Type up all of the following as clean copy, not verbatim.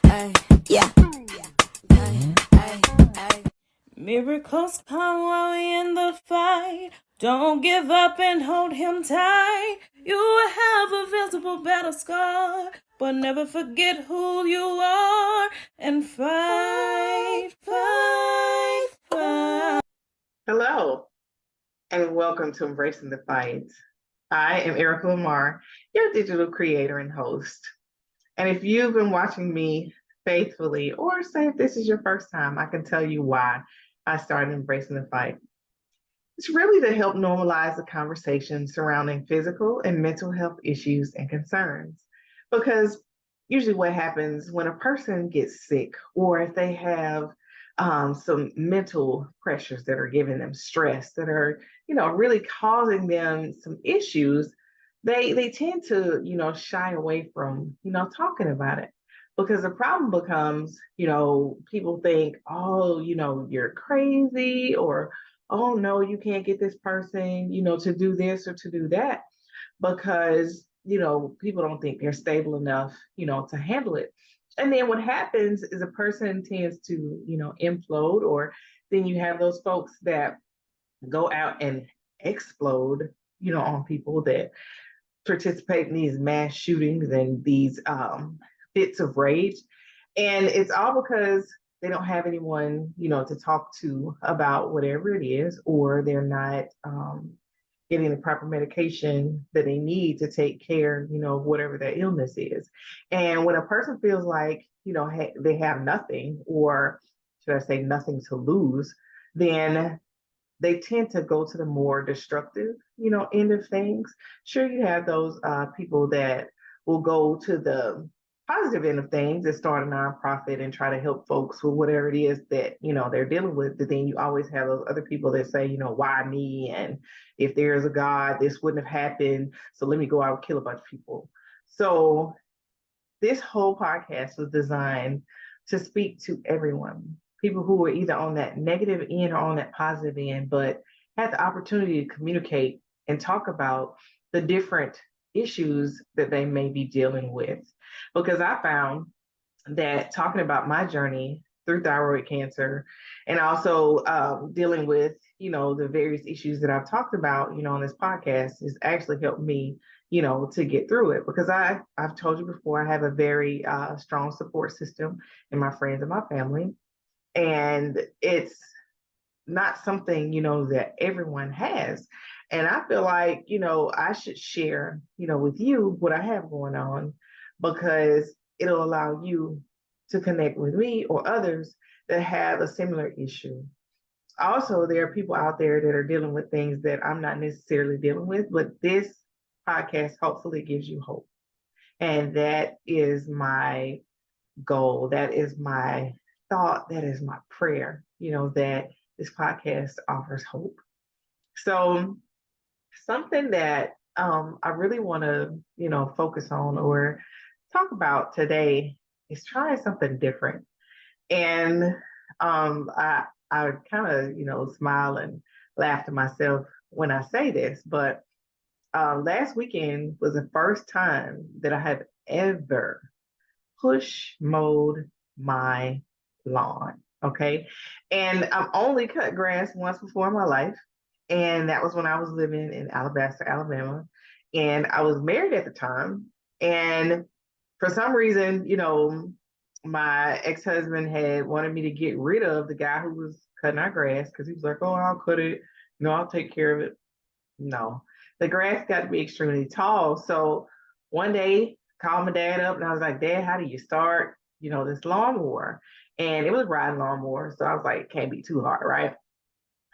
Yeah. Miracles come while we in the fight. Don't give up and hold him tight. You will have a visible battle scar, but never forget who you are and fight, fight, fight. Hello, and welcome to Embracing the Fight. I am Erica Lamar, your digital creator and host. And if you've been watching me faithfully, or say if this is your first time, I can tell you why I started Embracing the Fight. It's really to help normalize the conversation surrounding physical and mental health issues and concerns. Because usually what happens when a person gets sick or if they have some mental pressures that are giving them stress that are, really causing them some issues, they tend to, shy away from, talking about it. Because the problem becomes, people think, oh, you're crazy, or oh no, you can't get this person, to do this or to do that, because, people don't think they're stable enough, to handle it. And then what happens is a person tends to, implode, or then you have those folks that go out and explode, on people that participate in these mass shootings and these fits of rage. And it's all because they don't have anyone, to talk to about whatever it is, or they're not getting the proper medication that they need to take care, of whatever their illness is. And when a person feels like, they have nothing, or should I say nothing to lose, then they tend to go to the more destructive, end of things. Sure, you have those people that will go to the positive end of things and start a nonprofit and try to help folks with whatever it is that, they're dealing with. But then you always have those other people that say, why me? And if there's a God, this wouldn't have happened. So let me go out and kill a bunch of people. So this whole podcast was designed to speak to everyone, people who were either on that negative end or on that positive end, but had the opportunity to communicate and talk about the different issues that they may be dealing with. Because I found that talking about my journey through thyroid cancer, and also dealing with, the various issues that I've talked about, on this podcast, has actually helped me, to get through it. Because I've told you before, I have a very strong support system in my friends and my family. And it's not something, that everyone has. And I feel like, I should share, with you what I have going on, because it'll allow you to connect with me or others that have a similar issue. Also, there are people out there that are dealing with things that I'm not necessarily dealing with, but this podcast hopefully gives you hope. And that is my goal. That is my thought. That is my prayer, that this podcast offers hope. So, something that I really want to, focus on or talk about today is trying something different. And I kind of, smile and laugh to myself when I say this, but last weekend was the first time that I have ever push mowed my lawn. Okay. And I've only cut grass once before in my life. And that was when I was living in Alabaster, Alabama. And I was married at the time. And for some reason, my ex-husband had wanted me to get rid of the guy who was cutting our grass, because he was like, oh, I'll cut it. I'll take care of it. No, the grass got to be extremely tall. So one day, called my dad up and I was like, Dad, how do you start, this lawnmower? And it was riding lawnmower. So I was like, it can't be too hard, right?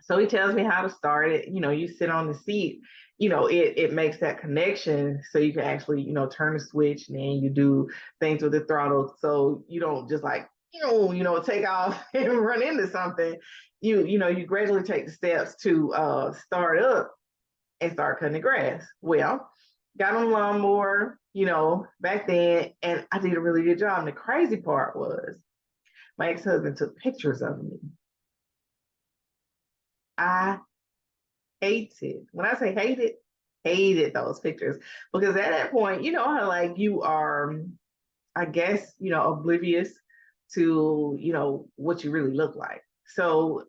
So he tells me how to start it. You sit on the seat, it makes that connection so you can actually, turn the switch, and then you do things with the throttle. So you don't just like, take off and run into something. You gradually take the steps to start up and start cutting the grass. Well, got on the lawnmower, back then, and I did a really good job. And the crazy part was my ex-husband took pictures of me. I hated, when I say hated those pictures, because at that point, how like you are, I guess, oblivious to, what you really look like. So,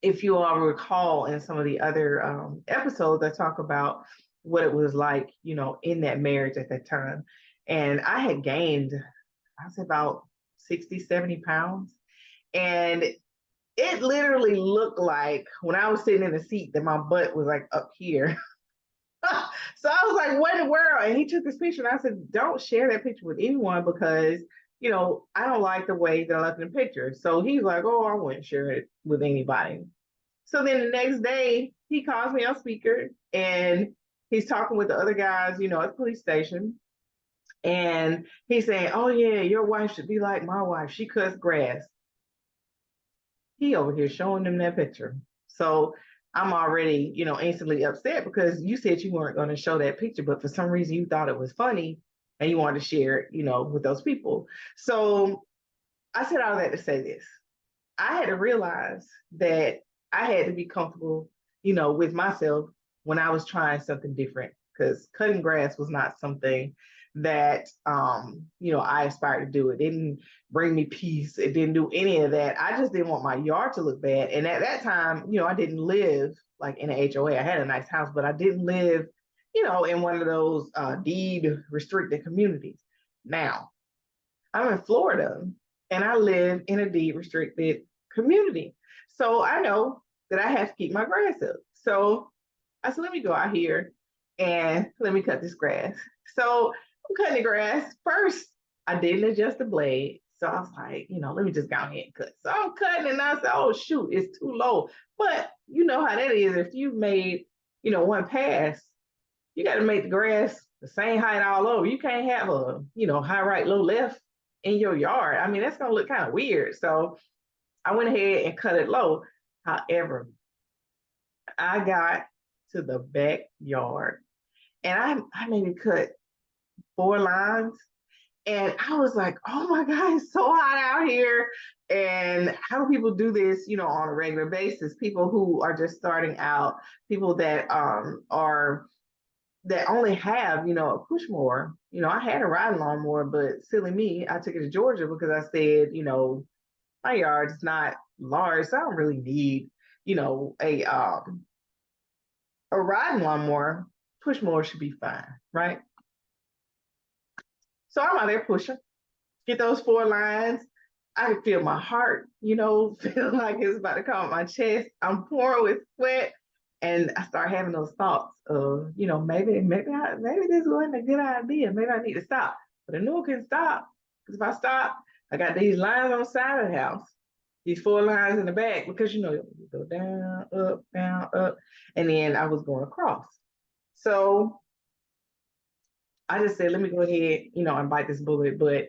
if you all recall in some of the other episodes, I talk about what it was like, in that marriage at that time. And I had gained, I was about 60, 70 pounds. And it literally looked like when I was sitting in the seat that my butt was like up here. So I was like, what in the world? And he took this picture and I said, don't share that picture with anyone because, I don't like the way that I left in the picture. So he's like, oh, I wouldn't share it with anybody. So then the next day, he calls me on speaker and he's talking with the other guys, at the police station. And he's saying, oh, yeah, your wife should be like my wife. She cuts grass. He over here showing them that picture. So I'm already, instantly upset because you said you weren't going to show that picture, but for some reason you thought it was funny and you wanted to share it, with those people. So I said all that to say this. I had to realize that I had to be comfortable, with myself when I was trying something different because cutting grass was not something that I aspired to do. It didn't bring me peace. It didn't do any of that. I just didn't want my yard to look bad. And at that time, I didn't live like in an HOA. I had a nice house, but I didn't live, in one of those deed restricted communities. Now, I'm in Florida and I live in a deed restricted community. So I know that I have to keep my grass up. So I said, let me go out here and let me cut this grass. So I'm cutting the grass. First, I didn't adjust the blade. So I was like, let me just go ahead and cut. So I'm cutting and I said, oh, shoot, it's too low. But you know how that is. If you've made, one pass, you got to make the grass the same height all over. You can't have a, high right, low left in your yard. I mean, that's going to look kind of weird. So I went ahead and cut it low. However, I got to the backyard and I maybe cut 4 lines. And I was like, oh my God, it's so hot out here. And how do people do this, on a regular basis? People who are just starting out, people that that only have, a push mower. I had a riding lawnmower, but silly me, I took it to Georgia because I said, my yard is not large, so I don't really need, a riding lawnmower. Push mower should be fine, right? So I'm out there pushing, get those 4 lines. I can feel my heart, feel like it's about to come out my chest. I'm pouring with sweat. And I start having those thoughts of, maybe this wasn't a good idea. Maybe I need to stop. But I knew I couldn't stop. Because if I stop, I got these lines on the side of the house, these 4 lines in the back, because you go down, up, and then I was going across. So I just said, let me go ahead, and bite this bullet. But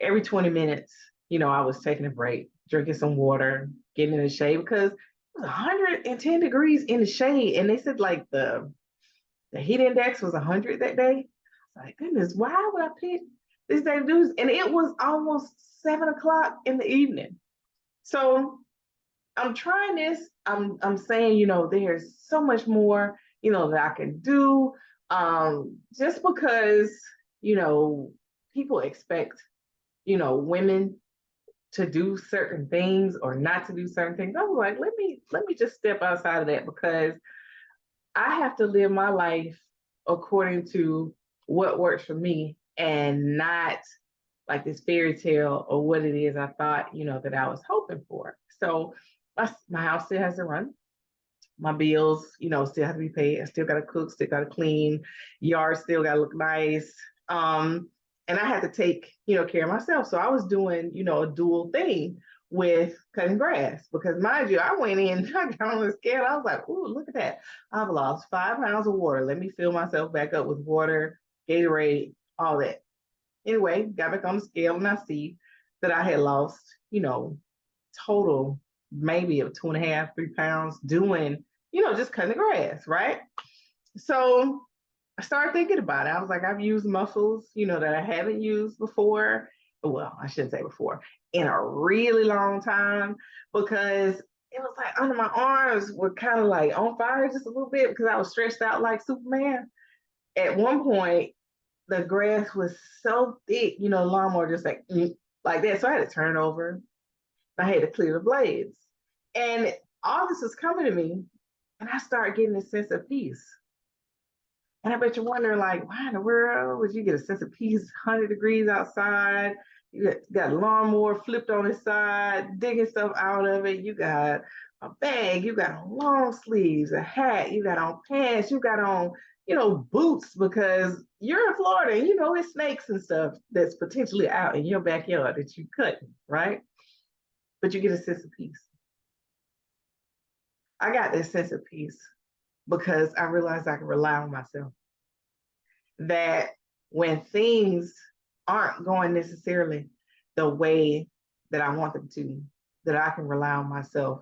every 20 minutes, I was taking a break, drinking some water, getting in the shade because it was 110 degrees in the shade. And they said like the heat index was 100 that day. I was like, goodness, why would I pick this day to do this? And it was almost 7 o'clock in the evening. So I'm trying this. I'm saying, there's so much more, that I can do. Just because, people expect, women to do certain things or not to do certain things. I was like, let me just step outside of that because I have to live my life according to what works for me and not like this fairy tale or what it is I thought, that I was hoping for. So my house still has to run. My bills, still have to be paid. I still got to cook, still got to clean. Yard still got to look nice. And I had to take, care of myself. So I was doing, a dual thing with cutting grass because mind you, I went in, I got on the scale. I was like, ooh, look at that. I've lost 5 pounds of water. Let me fill myself back up with water, Gatorade, all that. Anyway, got back on the scale and I see that I had lost, total maybe of 2.5, 3 pounds doing, just cutting the grass, right? So I started thinking about it. I was like, I've used muscles, that I haven't used before. Well, I shouldn't say before, in a really long time, because it was like under my arms were kind of like on fire just a little bit because I was stretched out like Superman. At one point, the grass was so thick, lawnmower just like that. So I had to turn it over. I had to clear the blades. And all this was coming to me, and I started getting a sense of peace. And I bet you're wondering, like, why in the world would you get a sense of peace 100 degrees outside? You got a lawnmower flipped on its side, digging stuff out of it. You got a bag, you got on long sleeves, a hat, you got on pants, you got on, boots because you're in Florida and it's snakes and stuff that's potentially out in your backyard that you cut, right? But you get a sense of peace. I got this sense of peace because I realized I can rely on myself. That when things aren't going necessarily the way that I want them to, that I can rely on myself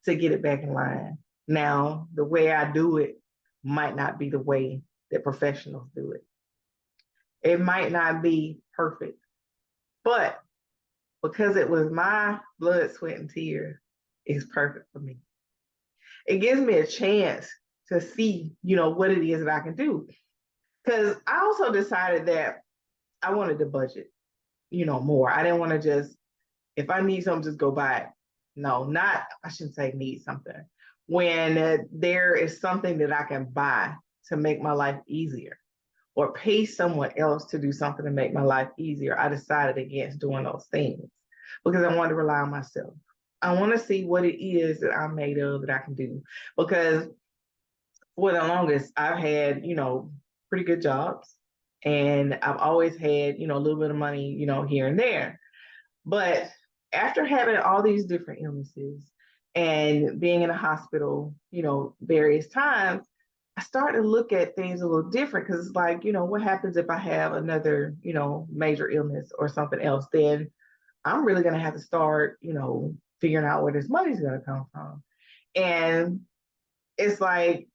to get it back in line. Now, the way I do it might not be the way that professionals do it. It might not be perfect, but because it was my blood, sweat, and tears, it's perfect for me. It gives me a chance to see, what it is that I can do. Because I also decided that I wanted to budget, more. I didn't want to just, if I need something, just go buy it. No, not, I shouldn't say need something. When there is something that I can buy to make my life easier or pay someone else to do something to make my life easier, I decided against doing those things because I wanted to rely on myself. I want to see what it is that I'm made of that I can do. Because for the longest, I've had, pretty good jobs. And I've always had, a little bit of money, here and there. But after having all these different illnesses and being in a hospital, various times, I started to look at things a little different because it's like, what happens if I have another, major illness or something else? Then I'm really going to have to start, figuring out where this money's going to come from. And it's like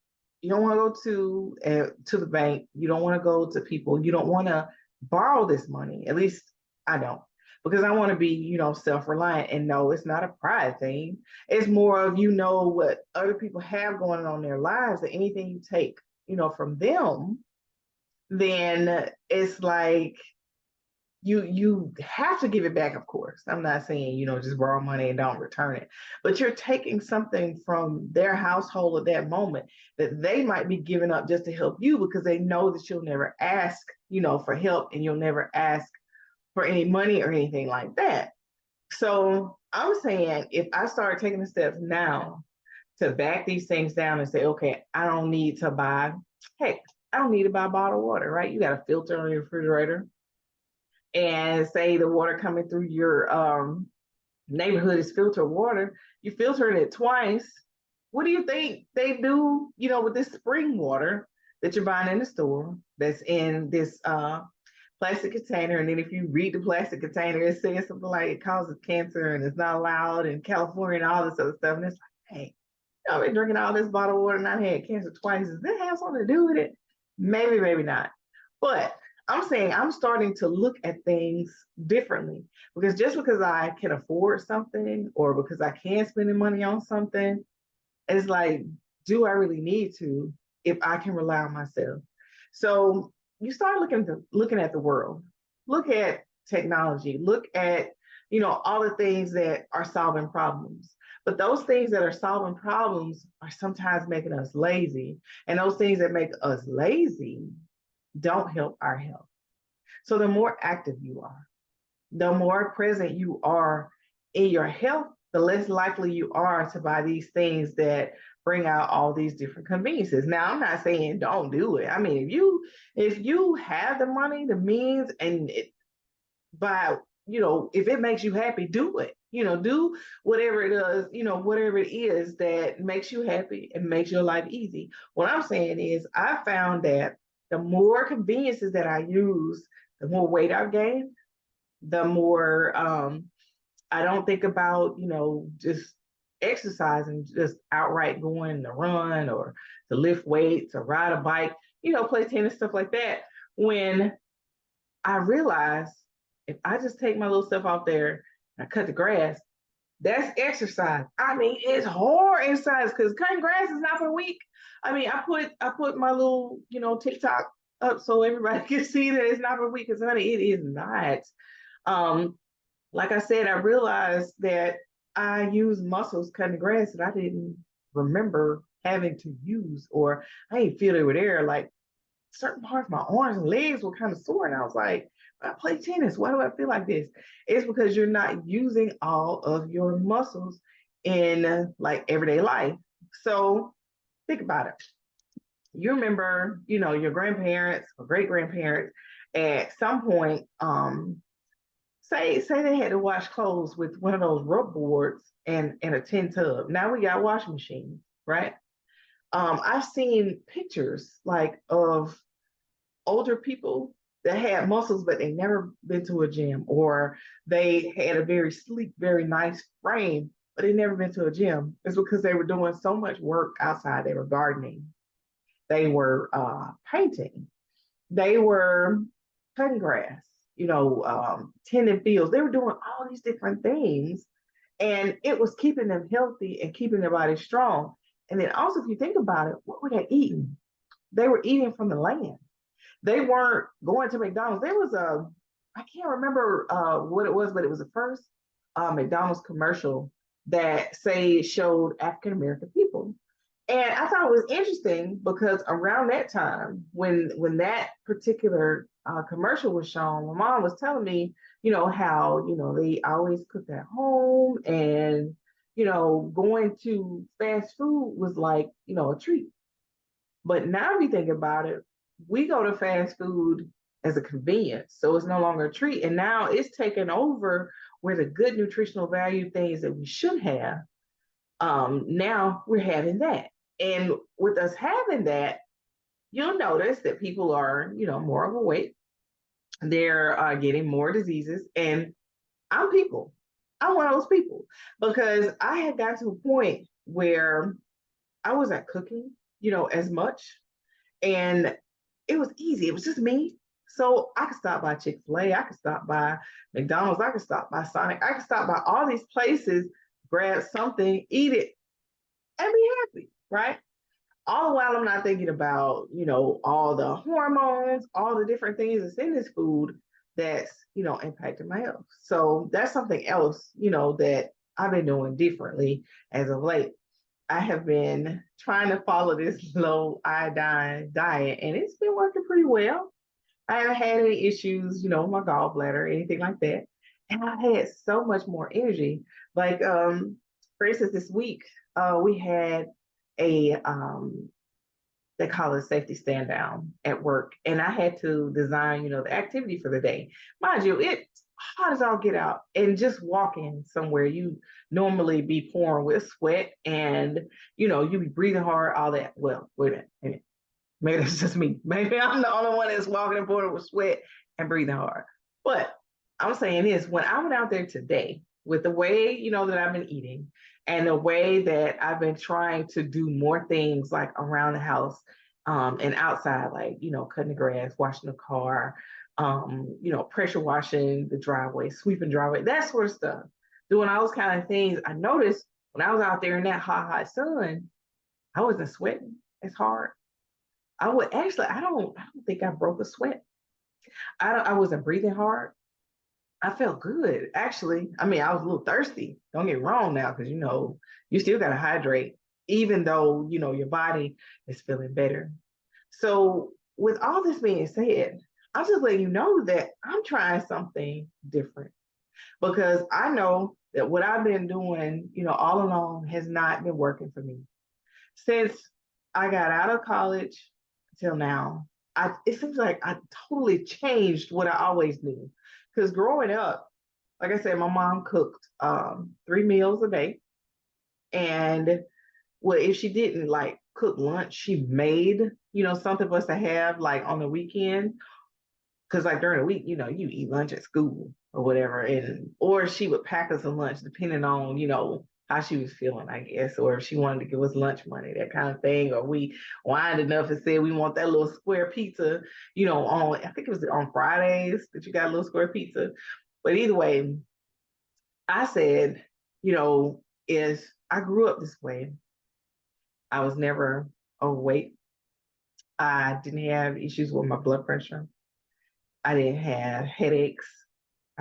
you don't want to go to the bank. You don't want to go to people. You don't want to borrow this money. At least I don't, because I want to be, self-reliant. And no, it's not a pride thing. It's more of what other people have going on in their lives. That anything you take, from them, then it's like you have to give it back, of course. I'm not saying, just borrow money and don't return it, but you're taking something from their household at that moment that they might be giving up just to help you because they know that you'll never ask, for help, and you'll never ask for any money or anything like that. So I'm saying if I start taking the steps now to back these things down and say, okay, I don't need to buy, heck, I don't need to buy bottled water, right? You got a filter on your refrigerator, and say the water coming through your neighborhood is filtered water, you filter it twice. What do you think they do, with this spring water that you're buying in the store that's in this plastic container? And then if you read the plastic container, it says something like it causes cancer and it's not allowed in California and all this other stuff. And it's like, hey, I've been drinking all this bottled water and I had cancer twice. Does that have something to do with it? Maybe, maybe not. But I'm saying I'm starting to look at things differently because just because I can afford something or because I can spend the money on something, it's like, do I really need to if I can rely on myself? So you start looking at the world, look at technology, look at all the things that are solving problems. But those things that are solving problems are sometimes making us lazy, and those things that make us lazy don't help our health. So the more active you are, the more present you are in your health, the less likely you are to buy these things that bring out all these different conveniences. Now, I'm not saying don't do it. I mean, if you have the money, the means, and if it makes you happy, do it. Do whatever it is, whatever it is that makes you happy and makes your life easy. What I'm saying is I found that the more conveniences that I use, the more weight I've gained, the more I don't think about, just exercising, just outright going to run or to lift weights or ride a bike, play tennis, stuff like that. When I realize if I just take my little stuff out there and I cut the grass, that's exercise. I mean, it's hard exercise because cutting grass is not for the weak. I mean, I put my little, TikTok up so everybody can see that it's not for the weak because honey, it is not. Um, like I said, I realized that I use muscles cutting grass that I didn't remember having to use, or I didn't feel they were there. Like certain parts of my arms and legs were kind of sore, and I was like, I play tennis. Why do I feel like this? It's because you're not using all of your muscles in like everyday life. So think about it. You remember, your grandparents or great grandparents at some point, say they had to wash clothes with one of those rub boards and a tin tub. Now we got washing machines, right? I've seen pictures like of older people that had muscles, but they never been to a gym, or they had a very sleek, very nice frame, but they never been to a gym. It's because they were doing so much work outside. They were gardening, they were painting, they were cutting grass, tending fields. They were doing all these different things, and it was keeping them healthy and keeping their body strong. And then also, if you think about it, what were they eating? They were eating from the land. They weren't going to McDonald's. There was I can't remember what it was, but it was the first McDonald's commercial that say showed African American people. And I thought it was interesting because around that time, when that particular commercial was shown, my mom was telling me, how they always cooked at home, and going to fast food was like a treat. But now we think about it, we go to fast food as a convenience. So it's no longer a treat. And now it's taken over where the good nutritional value things that we should have, now we're having that. And with us having that, you'll notice that people are, more overweight. They're getting more diseases. And I'm people. I'm one of those people because I had got to a point where I wasn't cooking, as much. And it was easy. It was just me. So I could stop by Chick-fil-A, I could stop by McDonald's, I could stop by Sonic, I could stop by all these places, grab something, eat it, and be happy, right? All the while I'm not thinking about, all the hormones, all the different things that's in this food that's, impacting my health. So that's something else, that I've been doing differently as of late. I have been trying to follow this low iodine diet, and it's been working pretty well. I haven't had any issues, with my gallbladder or anything like that. And I've had so much more energy. Like, for instance, this week, we had a they call it a safety stand down at work. And I had to design, the activity for the day. Mind you, it's hot as all get out. And just walking somewhere, you normally be pouring with sweat and, you be breathing hard, all that. Well, wait a minute. Maybe that's just me. Maybe I'm the only one that's walking and pouring with sweat and breathing hard. But I'm saying this, when I went out there today, with the way, that I've been eating and the way that I've been trying to do more things like around the house, and outside, like, cutting the grass, washing the car, pressure washing the driveway, sweeping driveway, that sort of stuff. Doing all those kind of things. I noticed when I was out there in that hot sun, I wasn't sweating as hard. I don't think I broke a sweat. I wasn't breathing hard. I felt good, actually. I mean, I was a little thirsty. Don't get me wrong now, because you still gotta hydrate, even though your body is feeling better. So, with all this being said, I'm just letting you know that I'm trying something different because I know that what I've been doing, all along has not been working for me. Since I got out of college till now, it seems like I totally changed what I always knew. Because growing up, like I said, my mom cooked 3 meals a day. And well, if she didn't like cook lunch, she made, something for us to have like on the weekend. Because like during the week, you eat lunch at school or whatever, or she would pack us a lunch depending on how she was feeling, I guess, or if she wanted to give us lunch money, that kind of thing, or we whined enough and said we want that little square pizza, on I think it was on Fridays that you got a little square pizza. But either way, I said, is I grew up this way. I was never overweight. I didn't have issues with my blood pressure. I didn't have headaches.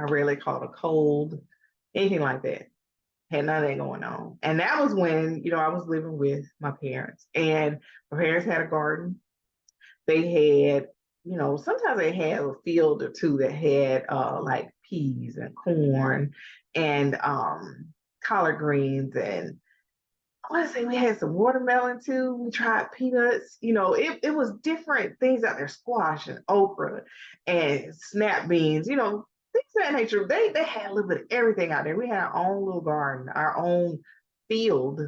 I rarely caught a cold, anything like that. Had none of that going on. And that was when, I was living with my parents. And my parents had a garden. They had, sometimes they had a field or two that had like peas and corn and collard greens, and I want to say we had some watermelon too. We tried peanuts. It was different things out there, squash and okra and snap beans, things of that nature. They had a little bit of everything out there. We had our own little garden, our own field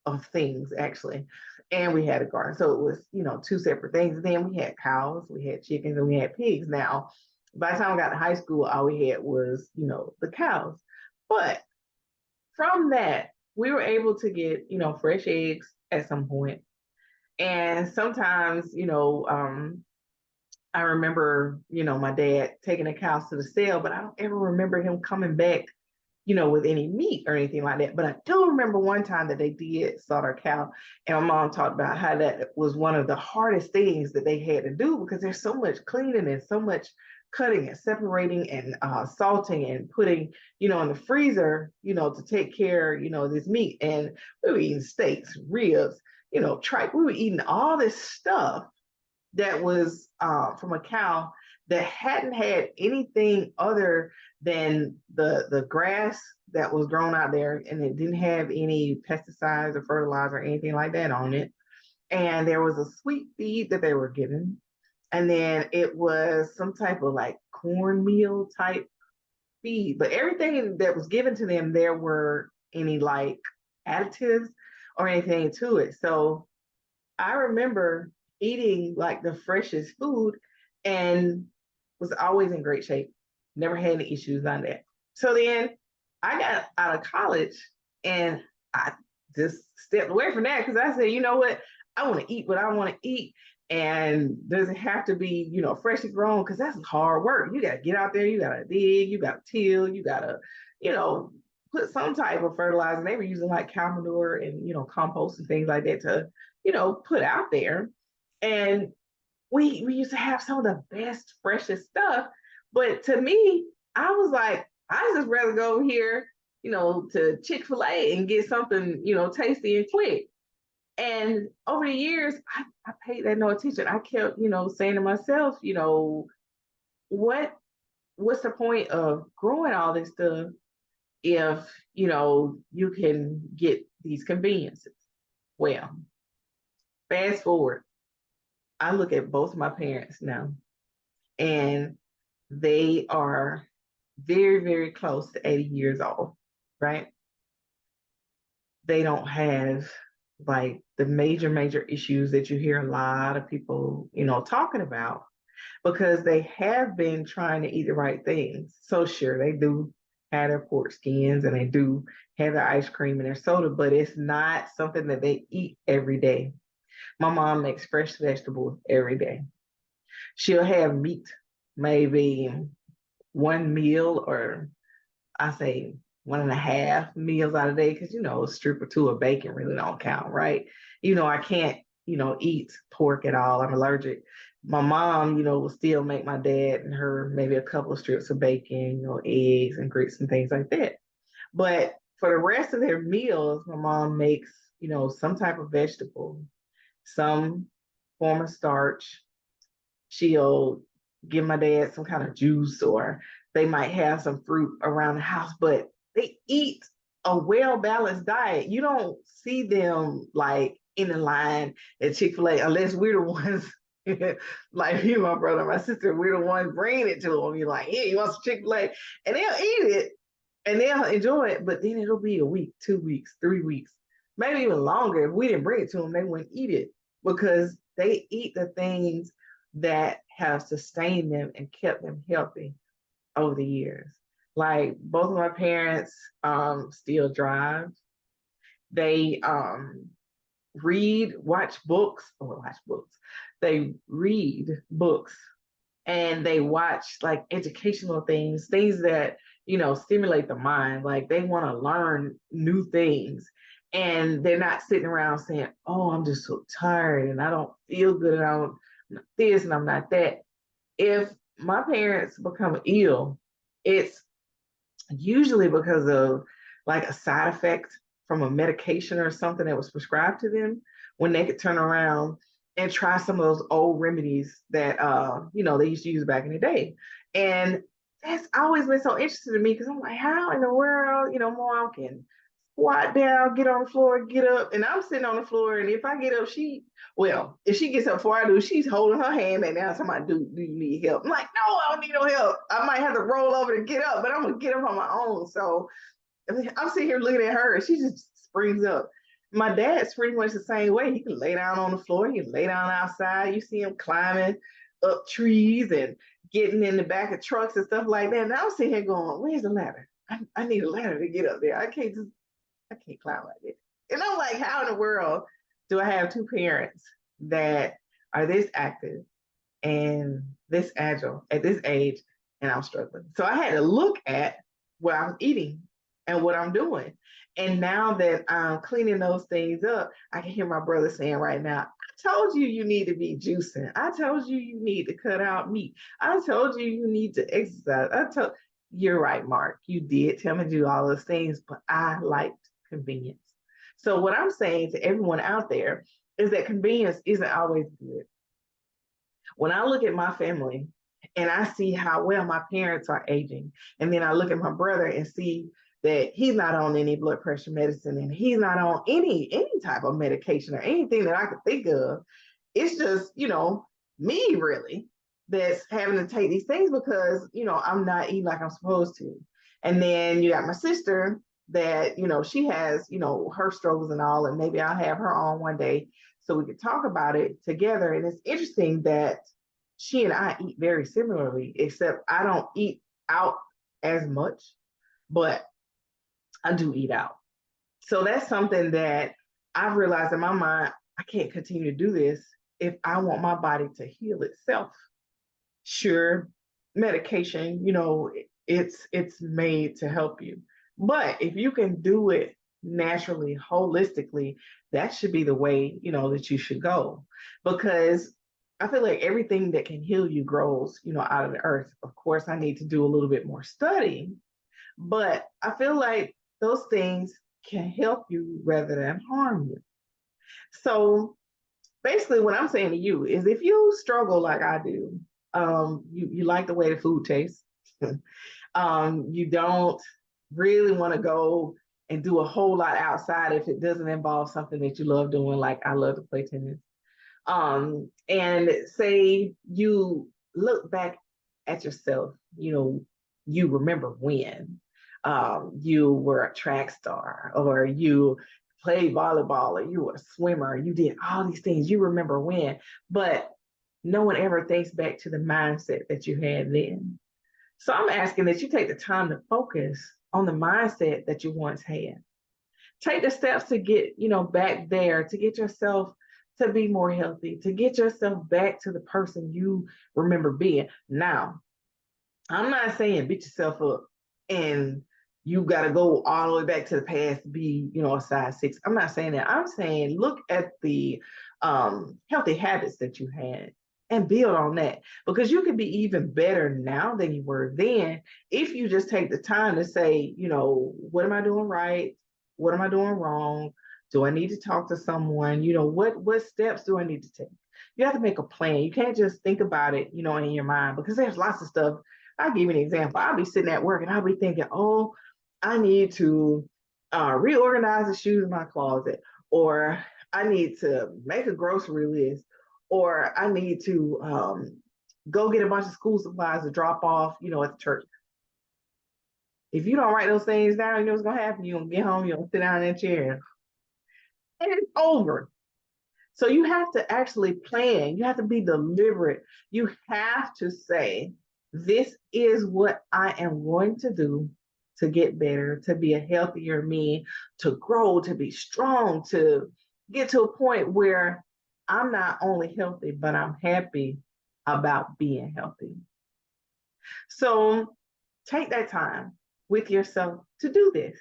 of things actually. And we had a garden. So it was, two separate things. And then we had cows, we had chickens, and we had pigs. Now, by the time I got to high school, all we had was, the cows. But from that, we were able to get, fresh eggs at some point. And sometimes, I remember, my dad taking the cows to the sale, but I don't ever remember him coming back, with any meat or anything like that. But I do remember one time that they did slaughter a cow, and my mom talked about how that was one of the hardest things that they had to do because there's so much cleaning and so much cutting and separating and salting and putting, in the freezer, to take care, of this meat. And we were eating steaks, ribs, tripe. We were eating all this stuff that was from a cow that hadn't had anything other than the grass that was grown out there, and it didn't have any pesticides or fertilizer or anything like that on it. And there was a sweet feed that they were given. And then it was some type of like cornmeal type feed. But everything that was given to them, there were any like additives or anything to it. So I remember eating like the freshest food and was always in great shape. Never had any issues on that. So then I got out of college and I just stepped away from that because I said, you know what? I want to eat what I want to eat. And doesn't have to be, freshly grown because that's hard work. You got to get out there, you got to dig, you got to till, you got to, put some type of fertilizer. They were using like cow manure and, compost and things like that to, put out there. And we used to have some of the best, freshest stuff. But to me, I was like, I just rather go over here, to Chick-fil-A and get something, tasty and quick. And over the years, I paid that no attention. I kept, saying to myself, what's the point of growing all this stuff if, you can get these conveniences? Well, fast forward, I look at both my parents now, and they are very, very close to 80 years old, right? They don't have like the major issues that you hear a lot of people, talking about because they have been trying to eat the right things. So sure, they do have their pork skins and they do have their ice cream and their soda, but it's not something that they eat every day. My mom makes fresh vegetables every day. She'll have meat maybe one meal, or I say 1.5 meals out of the day, because a strip or two of bacon really don't count, right? I can't, eat pork at all. I'm allergic. My mom, will still make my dad and her maybe a couple of strips of bacon, eggs and grits and things like that. But for the rest of their meals, my mom makes, some type of vegetable, some form of starch. She'll give my dad some kind of juice, or they might have some fruit around the house, but they eat a well-balanced diet. You don't see them like in the line at Chick-fil-A unless we're the ones like me, my brother, my sister, we're the ones bringing it to them. You're like, yeah, you want some Chick-fil-A? And they'll eat it and they'll enjoy it, but then it'll be a week, 2 weeks, 3 weeks, maybe even longer. If we didn't bring it to them, they wouldn't eat it because they eat the things that have sustained them and kept them healthy over the years. Like both of my parents still drive. They watch books. They read books and they watch like educational things that, stimulate the mind. Like they want to learn new things. And they're not sitting around saying, oh, I'm just so tired and I don't feel good and I'm not this and I'm not that. If my parents become ill, it's usually because of like a side effect from a medication or something that was prescribed to them, when they could turn around and try some of those old remedies that they used to use back in the day. And that's always been so interesting to me because I'm like, how in the world, mom can squat down, get on the floor, get up, and I'm sitting on the floor, and if I get up, if she gets up before I do, she's holding her hand back down. Somebody, do you need help? I'm like, no, I don't need no help. I might have to roll over to get up, but I'm gonna get up on my own. So I'm sitting here looking at her, and she just springs up. My dad's pretty much the same way. He can lay down on the floor, he can lay down outside. You see him climbing up trees and getting in the back of trucks and stuff like that. And I'm sitting here going, where's the ladder? I need a ladder to get up there. I can't climb like this. And I'm like, how in the world do I have two parents that are this active and this agile at this age, and I'm struggling? So I had to look at what I was eating and what I'm doing. And now that I'm cleaning those things up, I can hear my brother saying right now, I told you you need to be juicing. I told you you need to cut out meat. I told you need to exercise. You're right, Mark. You did tell me to do all those things, but I liked convenience. So what I'm saying to everyone out there is that convenience isn't always good. When I look at my family and I see how well my parents are aging, and then I look at my brother and see that he's not on any blood pressure medicine and he's not on any type of medication or anything that I could think of. It's just, me really that's having to take these things because, I'm not eating like I'm supposed to. And then you got my sister that, she has, her struggles and all, and maybe I'll have her on one day so we could talk about it together. And it's interesting that she and I eat very similarly, except I don't eat out as much, but I do eat out. So that's something that I've realized in my mind, I can't continue to do this if I want my body to heal itself. Sure, medication, it's made to help you. But if you can do it naturally, holistically, that should be the way, that you should go. Because I feel like everything that can heal you grows, out of the earth. Of course, I need to do a little bit more study, but I feel like those things can help you rather than harm you. So basically what I'm saying to you is if you struggle like I do, you like the way the food tastes, you don't really want to go and do a whole lot outside if it doesn't involve something that you love doing, like I love to play tennis. And say you look back at yourself, you remember when you were a track star, or you played volleyball, or you were a swimmer, you did all these things, you remember when, but no one ever thinks back to the mindset that you had then. So I'm asking that you take the time to focus on the mindset that you once had. Take the steps to get, back there, to get yourself to be more healthy, to get yourself back to the person you remember being. Now, I'm not saying beat yourself up and you got to go all the way back to the past to be, a size 6. I'm not saying that. I'm saying look at the healthy habits that you had and build on that, because you can be even better now than you were then if you just take the time to say, what am I doing right? What am I doing wrong? Do I need to talk to someone? What steps do I need to take? You have to make a plan. You can't just think about it, in your mind, because there's lots of stuff. I'll give you an example. I'll be sitting at work and I'll be thinking, oh, I need to reorganize the shoes in my closet, or I need to make a grocery list, or I need to go get a bunch of school supplies to drop off, at the church. If you don't write those things down, you know what's going to happen. You're going to get home, you're going to sit down in that chair, and it's over. So you have to actually plan. You have to be deliberate. You have to say, this is what I am going to do to get better, to be a healthier me, to grow, to be strong, to get to a point where I'm not only healthy, but I'm happy about being healthy. So take that time with yourself to do this.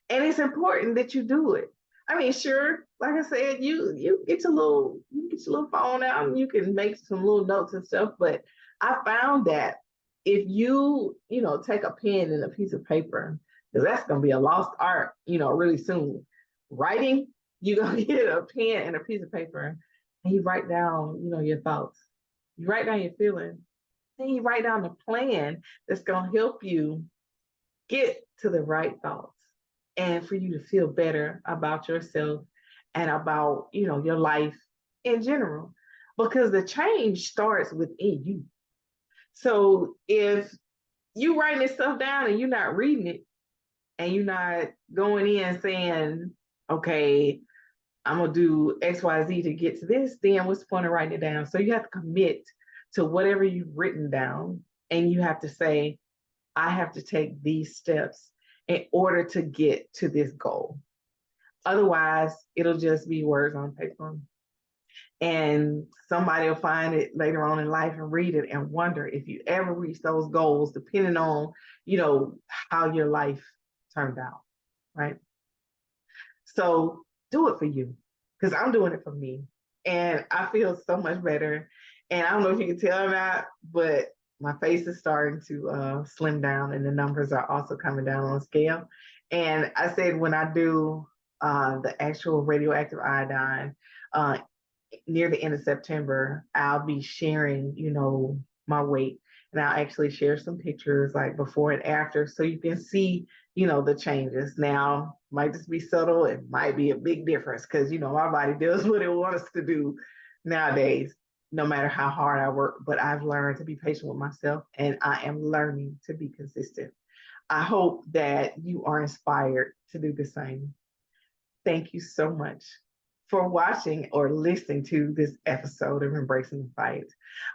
And it's important that you do it. I mean, sure, like I said, you get your little phone out and you can make some little notes and stuff, but I found that if you, take a pen and a piece of paper, because that's going to be a lost art, really soon. Writing, you're going to get a pen and a piece of paper and you write down, your thoughts. You write down your feelings. Then you write down the plan that's going to help you get to the right thoughts and for you to feel better about yourself and about, your life in general. Because the change starts within you. So if you writing this stuff down and you're not reading it and you're not going in saying, okay, I'm gonna do XYZ to get to this, then what's the point of writing it down? So you have to commit to whatever you've written down and you have to say, I have to take these steps in order to get to this goal. Otherwise, it'll just be words on paper. And somebody will find it later on in life and read it and wonder if you ever reach those goals, depending on, how your life turned out, right? So do it for you, because I'm doing it for me. And I feel so much better. And I don't know if you can tell or not, but my face is starting to slim down and the numbers are also coming down on scale. And I said, when I do the actual radioactive iodine, uh, near the end of September, I'll be sharing, my weight. And I'll actually share some pictures like before and after so you can see, the changes. Now, might just be subtle, it might be a big difference because, my body does what it wants to do nowadays, no matter how hard I work. But I've learned to be patient with myself and I am learning to be consistent. I hope that you are inspired to do the same. Thank you so much for watching or listening to this episode of Embracing the Fight.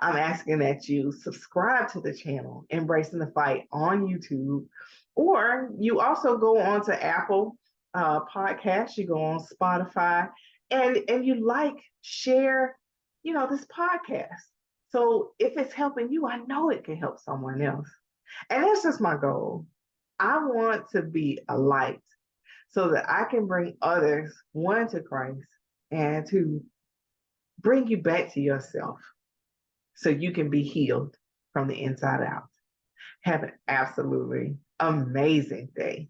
I'm asking that you subscribe to the channel, Embracing the Fight, on YouTube, or you also go on to Apple Podcasts, you go on Spotify, and you share, this podcast. So if it's helping you, I know it can help someone else. And that's just my goal. I want to be a light so that I can bring others, one, to Christ, and to bring you back to yourself so you can be healed from the inside out. Have an absolutely amazing day.